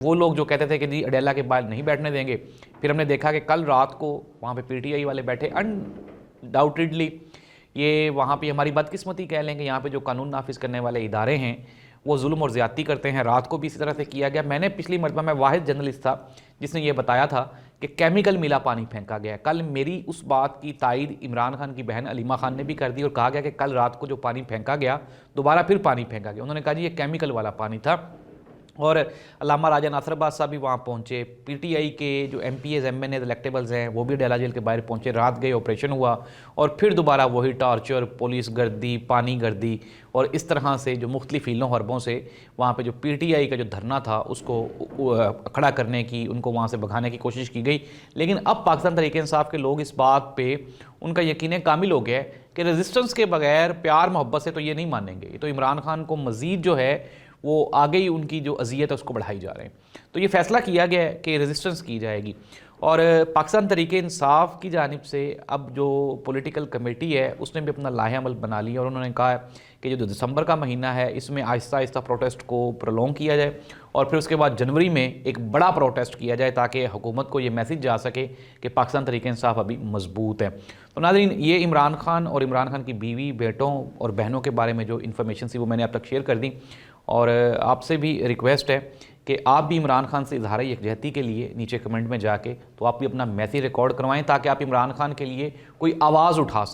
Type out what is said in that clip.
वो लोग जो कहते थे कि जी अडेला के बाहर नहीं बैठने देंगे, फिर हमने देखा कि कल रात को वहाँ पे पीटीआई वाले बैठे। अनडाउटेडली ये वहाँ पे हमारी बदकिस्मती कह लेंगे, यहाँ पे जो कानून नाफिज करने वाले इदारे हैं वो जुल्म और ज़्यादती करते हैं। रात को भी इसी तरह से किया गया। मैंने पिछली मरतबा मैं वाहिद जर्नलिस्ट था जिसने ये बताया था कि केमिकल मिला पानी फेंका गया। कल मेरी उस बात की तायद इमरान खान की बहन अलीमा खान ने भी कर दी और कहा गया कि कल रात को जो पानी फेंका गया दोबारा फिर पानी फेंका गया। उन्होंने कहा जी ये केमिकल वाला पानी था। और अल्लामा राजा नासर अब्बास साहब भी वहाँ पहुँचे, पीटीआई के जो एमपीएज एमएनए इलेक्टेबल्स हैं वो भी अडेला जेल के बाहर पहुँचे, रात गए, ऑपरेशन हुआ और फिर दोबारा वही टॉर्चर, पुलिस गर्दी, पानी गर्दी और इस तरह से जो मुख्तलिफ हीलों हरबों से वहाँ पे जो पीटीआई का जो धरना था उसको खड़ा करने की, उनको वहाँ से भगाने की कोशिश की गई। लेकिन अब पाकिस्तान तहरीक इंसाफ के लोग इस बात पर उनका यकीन कामिल हो गया कि रेजिस्टेंस के बगैर, प्यार मोहब्बत से तो ये नहीं मानेंगे। ये तो इमरान खान को मज़ीद जो है वो आगे ही उनकी जो अजियत है उसको बढ़ाई जा रहे हैं। तो ये फैसला किया गया है कि रेजिस्टेंस की जाएगी। और पाकिस्तान तहरीक इंसाफ की जानिब से अब जो पॉलिटिकल कमेटी है उसने भी अपना लाहे अमल बना लिया और उन्होंने कहा कि जो दिसंबर का महीना है इसमें आहिस्ता आहिस्ता प्रोटेस्ट को प्रोलॉन्ग किया जाए और फिर उसके बाद जनवरी में एक बड़ा प्रोटेस्ट किया जाए ताकि हुकूमत को ये मैसेज जा सके कि पाकिस्तान तहरीक इंसाफ अभी मजबूत है। तो नाज़रीन, ये इमरान खान और इमरान खान की बीवी, बेटों और बहनों के बारे में जो इन्फॉर्मेशन थी वो मैंने आप तक शेयर कर दी। और आपसे भी रिक्वेस्ट है कि आप भी इमरान खान से इजहार यकजहती के लिए नीचे कमेंट में जाके तो आप भी अपना मैसेज रिकॉर्ड करवाएं ताकि आप इमरान खान के लिए कोई आवाज़ उठा सकें।